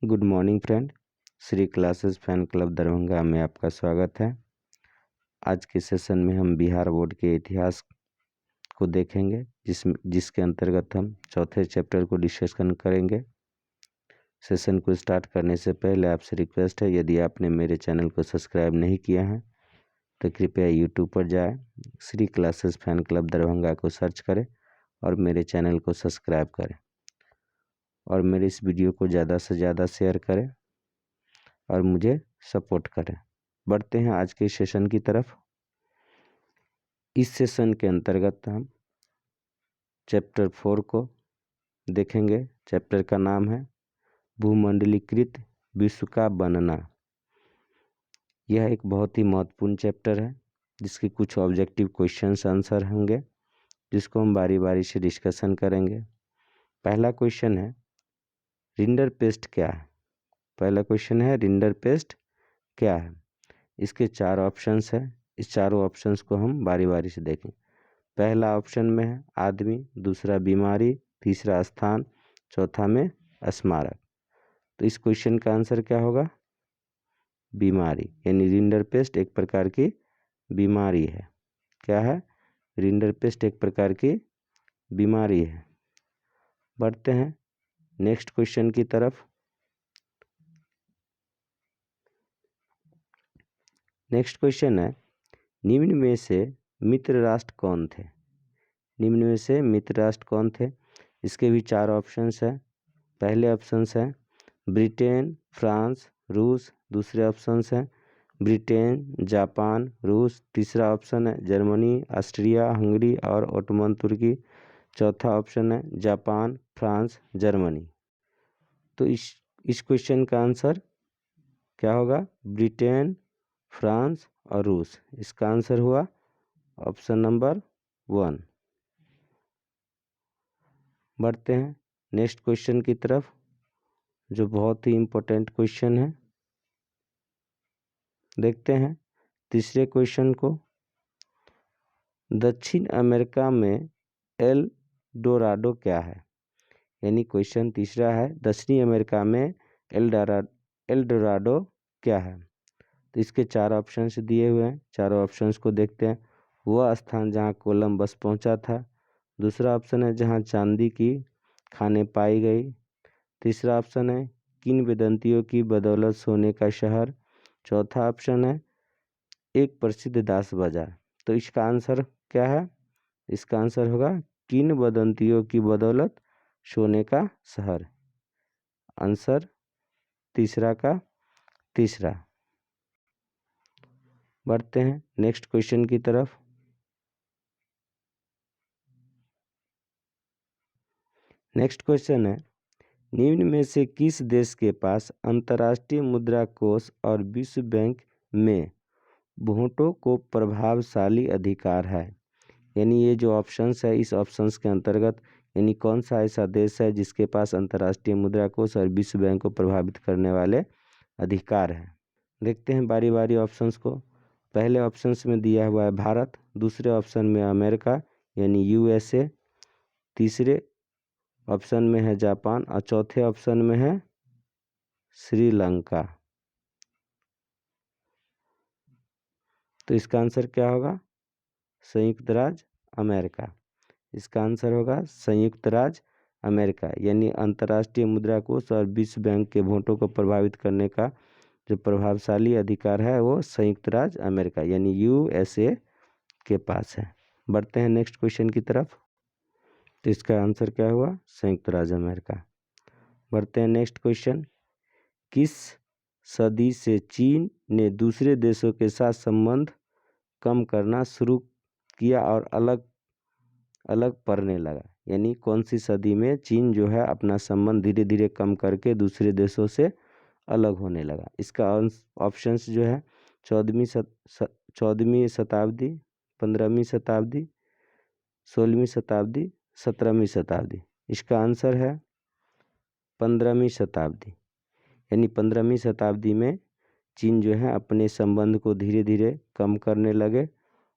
Good morning friend. Shri classes fan club Darbhanga में आपका स्वागत है। आज के सेशन में हम बिहार बोर्ड के इतिहास को देखेंगे, जिसके अंतर्गत हम चौथे चैप्टर को डिस्कशन करेंगे। सेशन को स्टार्ट करने से पहले आपसे रिक्वेस्ट है, यदि आपने मेरे चैनल को सब्सक्राइब नहीं किया है तो कृपया यूट्यूब पर जाएं, Shri classes fan club Darbhanga को सर्च करें और मेरे चैनल को सब्सक्राइब करें और मेरे इस वीडियो को ज़्यादा से ज़्यादा शेयर करें और मुझे सपोर्ट करें। बढ़ते हैं आज के सेशन की तरफ। इस सेशन के अंतर्गत हम चैप्टर 4 को देखेंगे। चैप्टर का नाम है भूमंडलीकृत विश्व का बनना। यह एक बहुत ही महत्वपूर्ण चैप्टर है, जिसके कुछ ऑब्जेक्टिव क्वेश्चंस आंसर होंगे, जिसको हम बारी बारी से डिस्कशन करेंगे। पहला क्वेश्चन है, रिंडरपेस्ट क्या है? पहला क्वेश्चन है, रिंडरपेस्ट क्या है? इसके 4 ऑप्शंस हैं। इस चारों ऑप्शंस को हम बारी बारी से देखें। पहला ऑप्शन में है आदमी, दूसरा बीमारी, तीसरा स्थान, चौथा में स्मारक। तो इस क्वेश्चन का आंसर क्या होगा? बीमारी, यानी रिंडरपेस्ट एक प्रकार की बीमारी है। क्या है? रिंडरपेस्ट एक प्रकार की बीमारी है। बढ़ते हैं नेक्स्ट क्वेश्चन की तरफ। नेक्स्ट क्वेश्चन है, निम्न में से मित्र राष्ट्र कौन थे? निम्न में से मित्र राष्ट्र कौन थे? इसके भी 4 ऑप्शंस हैं। पहले ऑप्शंस हैं ब्रिटेन, फ्रांस, रूस। दूसरे ऑप्शंस हैं ब्रिटेन, जापान, रूस। तीसरा ऑप्शन है जर्मनी, ऑस्ट्रिया, हंगरी और ओटोमन तुर्की। चौथा ऑप्शन है जापान, फ्रांस, जर्मनी। तो इस क्वेश्चन का आंसर क्या होगा? ब्रिटेन, फ्रांस और रूस। इसका आंसर हुआ ऑप्शन नंबर 1। बढ़ते हैं नेक्स्ट क्वेश्चन की तरफ, जो बहुत ही इम्पोर्टेंट क्वेश्चन है। देखते हैं तीसरे क्वेश्चन को। दक्षिण अमेरिका में एल डोराडो क्या है? यानी क्वेश्चन तीसरा है, दक्षिणी अमेरिका में एल डोराडो क्या है? तो इसके 4 ऑप्शंस दिए हुए हैं। चारों ऑप्शंस को देखते हैं। वह स्थान जहां कोलंबस पहुंचा था। दूसरा ऑप्शन है जहां चांदी की खानें पाई गई। तीसरा ऑप्शन है किंवदंतियों की बदौलत सोने का शहर। चौथा ऑप्शन है एक प्रसिद्ध दास बाजार। तो इसका आंसर क्या है? इसका आंसर होगा किंवदंतियों की बदौलत सोने का शहर। आंसर तीसरा का तीसरा। बढ़ते हैं नेक्स्ट क्वेश्चन की तरफ। नेक्स्ट क्वेश्चन है, निम्न में से किस देश के पास अंतर्राष्ट्रीय मुद्रा कोष और विश्व बैंक में वोटों को प्रभावशाली अधिकार है? यानी ये जो ऑप्शंस है, इस ऑप्शंस के अंतर्गत यानी कौन सा ऐसा देश है जिसके पास अंतर्राष्ट्रीय मुद्रा कोष और विश्व बैंक को प्रभावित करने वाले अधिकार हैं? देखते हैं बारी बारी ऑप्शंस को। पहले ऑप्शंस में दिया हुआ है भारत, दूसरे ऑप्शन में अमेरिका यानी यूएसए, तीसरे ऑप्शन में है जापान और चौथे ऑप्शन में है श्रीलंका। तो इसका आंसर क्या होगा? संयुक्त राज्य अमेरिका। इसका आंसर होगा संयुक्त राज्य अमेरिका, यानी अंतर्राष्ट्रीय मुद्रा कोष और विश्व बैंक के वोटों को प्रभावित करने का जो प्रभावशाली अधिकार है वो संयुक्त राज्य अमेरिका यानी यूएसए के पास है। बढ़ते हैं नेक्स्ट क्वेश्चन की तरफ। तो इसका आंसर क्या हुआ? संयुक्त राज्य अमेरिका। बढ़ते हैं नेक्स्ट क्वेश्चन, किस सदी से चीन ने दूसरे देशों के साथ संबंध कम करना शुरू किया और अलग अलग पड़ने लगा? यानी कौन सी सदी में चीन जो है अपना संबंध धीरे धीरे कम करके दूसरे देशों से अलग होने लगा? इसका ऑप्शंस जो है 14वीं शताब्दी, 15वीं शताब्दी, 16वीं शताब्दी, 17वीं शताब्दी। इसका आंसर है 15वीं शताब्दी। यानी 15वीं शताब्दी में चीन जो है अपने संबंध को धीरे धीरे कम करने लगे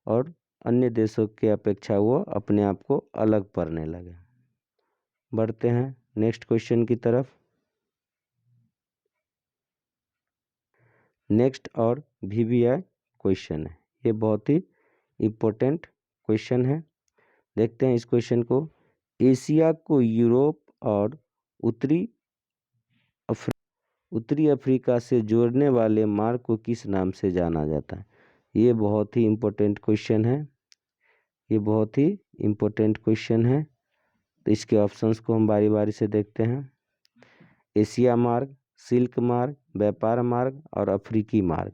और अन्य देशों के अपेक्षा वो अपने आप को अलग पड़ने लगे। बढ़ते हैं नेक्स्ट क्वेश्चन की तरफ। नेक्स्ट और VBI क्वेश्चन है, ये बहुत ही इम्पोर्टेंट क्वेश्चन है। देखते हैं इस क्वेश्चन को। एशिया को यूरोप और उत्तरी अफ्रीका से जोड़ने वाले मार्ग को किस नाम से जाना जाता है? ये बहुत ही इम्पोर्टेंट क्वेश्चन है, ये बहुत ही इम्पोर्टेंट क्वेश्चन है। तो इसके ऑप्शंस को हम बारी बारी से देखते हैं। एशिया मार्ग, सिल्क मार्ग, व्यापार मार्ग और अफ्रीकी मार्ग।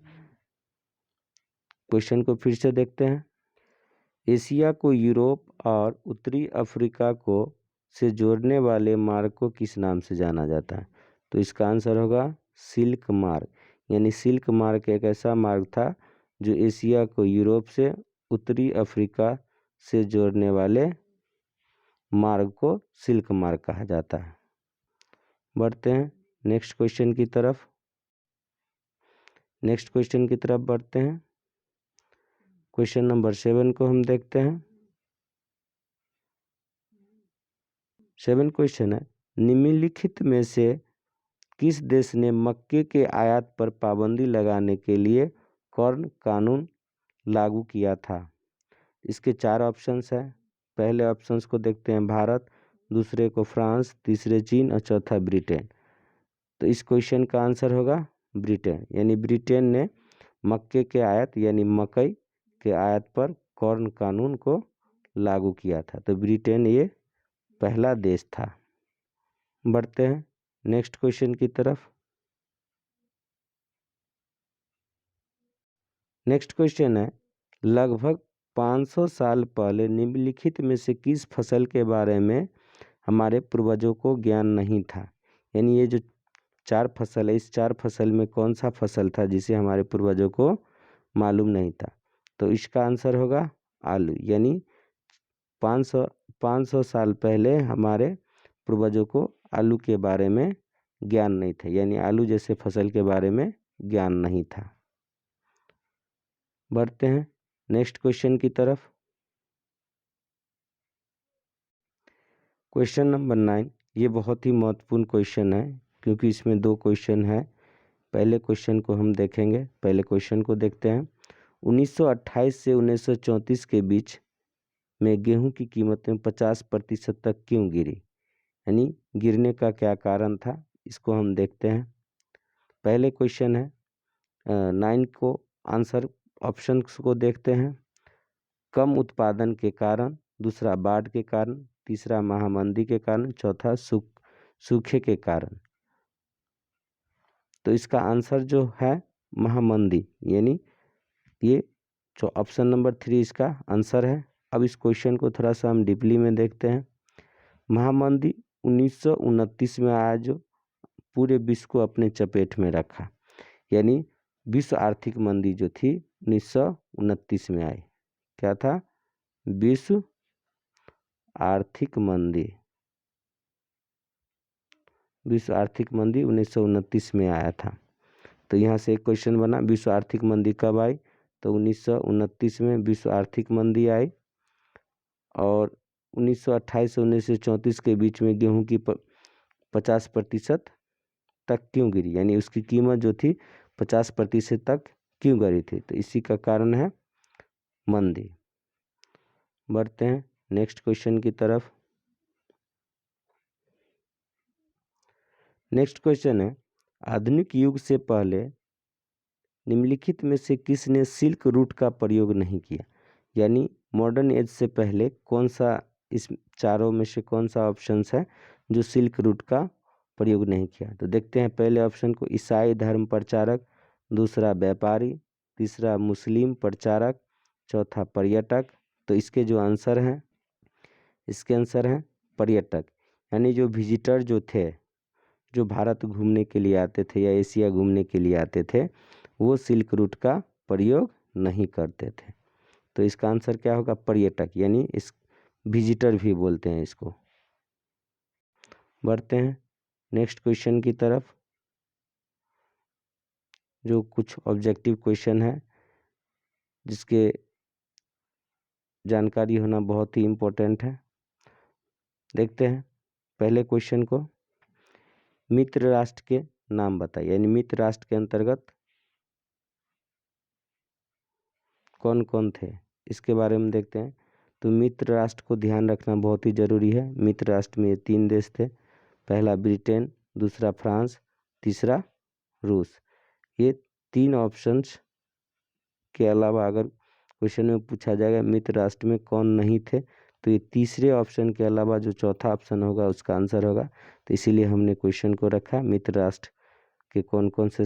क्वेश्चन को फिर से देखते हैं। एशिया को यूरोप और उत्तरी अफ्रीका को से जोड़ने वाले मार्ग को किस नाम से जाना जाता है? तो इसका आंसर होगा सिल्क मार्ग। यानी सिल्क मार्ग एक ऐसा मार्ग था जो एशिया को यूरोप से उत्तरी अफ्रीका से जोड़ने वाले मार्ग को सिल्क मार्ग कहा जाता है। बढ़ते हैं नेक्स्ट क्वेश्चन की तरफ। नेक्स्ट क्वेश्चन की तरफ बढ़ते हैं। क्वेश्चन नंबर 7 को हम देखते हैं। 7 क्वेश्चन है, निम्नलिखित में से किस देश ने मक्के के आयात पर पाबंदी लगाने के लिए कॉर्न कानून लागू किया था? इसके 4 ऑप्शंस हैं। पहले ऑप्शंस को देखते हैं भारत, दूसरे को फ्रांस, तीसरे चीन और चौथा ब्रिटेन। तो इस क्वेश्चन का आंसर होगा ब्रिटेन। यानी ब्रिटेन ने मक्के के आयात यानी मकई के आयात पर कॉर्न कानून को लागू किया था। तो ब्रिटेन ये पहला देश था। बढ़ते हैं नेक्स्ट क्वेश्चन की तरफ। नेक्स्ट क्वेश्चन है, लगभग 500 साल पहले निम्नलिखित में से किस फसल के बारे में हमारे पूर्वजों को ज्ञान नहीं था? यानी ये जो 4 फसल है, इस 4 फसल में कौन सा फसल था जिसे हमारे पूर्वजों को मालूम नहीं था? तो इसका आंसर होगा आलू। यानी 500 साल पहले हमारे पूर्वजों को आलू के बारे में ज्ञान नहीं था, यानी आलू जैसे फसल के बारे में ज्ञान नहीं था। बढ़ते हैं नेक्स्ट क्वेश्चन की तरफ। क्वेश्चन नंबर 9, ये बहुत ही महत्वपूर्ण क्वेश्चन है क्योंकि इसमें 2 क्वेश्चन है। पहले क्वेश्चन को हम देखेंगे। पहले क्वेश्चन को देखते हैं। 1928 से 1934 के बीच में गेहूं की कीमतें 50% तक क्यों गिरी? यानी गिरने का क्या कारण था, इसको हम देखते हैं। पहले क्वेश्चन है 9 को आंसर ऑप्शंस को देखते हैं। कम उत्पादन के कारण, दूसरा बाढ़ के कारण, तीसरा महामंदी के कारण, चौथा सूखे के कारण। तो इसका आंसर जो है महामंदी, यानी ये जो ऑप्शन नंबर 3 इसका आंसर है। अब इस क्वेश्चन को थोड़ा सा हम डीपली में देखते हैं। महामंदी 1929 में आया जो पूरे विश्व को अपने चपेट में रखा। यानी विश्व आर्थिक मंदी जो थी 1929 में आई। क्या था? विश्व आर्थिक मंदी। विश्व आर्थिक मंदी 1929 में आया था। तो यहाँ से एक क्वेश्चन बना, विश्व आर्थिक मंदी कब आई? तो 1929 में विश्व आर्थिक मंदी आई। और 1928 से 1934 के बीच में गेहूं की 50% तक क्यों गिरी? यानी उसकी कीमत जो थी 50% तक क्यों गिरी थी? तो इसी का कारण है मंदी। बढ़ते हैं नेक्स्ट क्वेश्चन की तरफ। नेक्स्ट क्वेश्चन है, आधुनिक युग से पहले निम्नलिखित में से किसने सिल्क रूट का प्रयोग नहीं किया? यानी मॉडर्न एज से पहले कौन सा, इस चारों में से कौन सा ऑप्शंस है जो सिल्क रूट का प्रयोग नहीं किया? तो देखते हैं पहले ऑप्शन को, ईसाई धर्म प्रचारक, दूसरा व्यापारी, तीसरा मुस्लिम प्रचारक, चौथा पर्यटक। तो इसके जो आंसर हैं, इसके आंसर हैं पर्यटक। यानी जो विजिटर जो थे, जो भारत घूमने के लिए आते थे या एशिया घूमने के लिए आते थे, वो सिल्क रूट का प्रयोग नहीं करते थे। तो इसका आंसर क्या होगा? पर्यटक। यानी इस विजिटर भी बोलते हैं इसको। बढ़ते हैं नेक्स्ट क्वेश्चन की तरफ, जो कुछ ऑब्जेक्टिव क्वेश्चन है जिसके जानकारी होना बहुत ही इम्पोर्टेंट है। देखते हैं पहले क्वेश्चन को, मित्र राष्ट्र के नाम बताइए। यानी मित्र राष्ट्र के अंतर्गत कौन कौन थे, इसके बारे में देखते हैं। तो मित्र राष्ट्र को ध्यान रखना बहुत ही ज़रूरी है। मित्र राष्ट्र में 3 देश थे, पहला ब्रिटेन, दूसरा फ्रांस, तीसरा रूस। ये 3 ऑप्शंस के अलावा अगर क्वेश्चन में पूछा जाएगा मित्र राष्ट्र में कौन नहीं थे, तो ये तीसरे ऑप्शन के अलावा जो चौथा ऑप्शन होगा उसका आंसर होगा। तो इसीलिए हमने क्वेश्चन को रखा मित्र राष्ट्र के कौन कौन से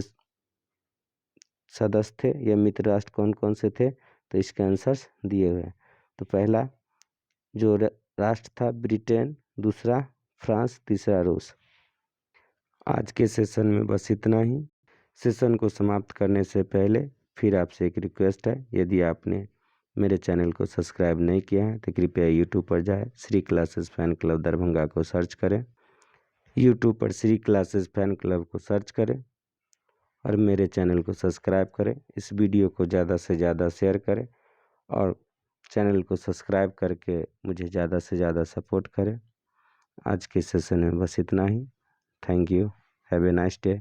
सदस्य थे या मित्र राष्ट्र कौन कौन से थे, तो इसके आंसर्स दिए हुए हैं। तो पहला जो राष्ट्र था ब्रिटेन, दूसरा फ्रांस, तीसरा रूस। आज के सेशन में बस इतना ही। सेशन को समाप्त करने से पहले फिर आपसे एक रिक्वेस्ट है, यदि आपने मेरे चैनल को सब्सक्राइब नहीं किया है तो कृपया यूट्यूब पर जाए, Shri classes fan club Darbhanga को सर्च करें। यूट्यूब पर श्री क्लासेस फैन क्लब को सर्च करें और मेरे चैनल को सब्सक्राइब करें। इस वीडियो को ज़्यादा से ज़्यादा शेयर करें और चैनल को सब्सक्राइब करके मुझे ज़्यादा से ज़्यादा सपोर्ट करें। आज के सेशन में बस इतना ही। Thank you. Have a nice day.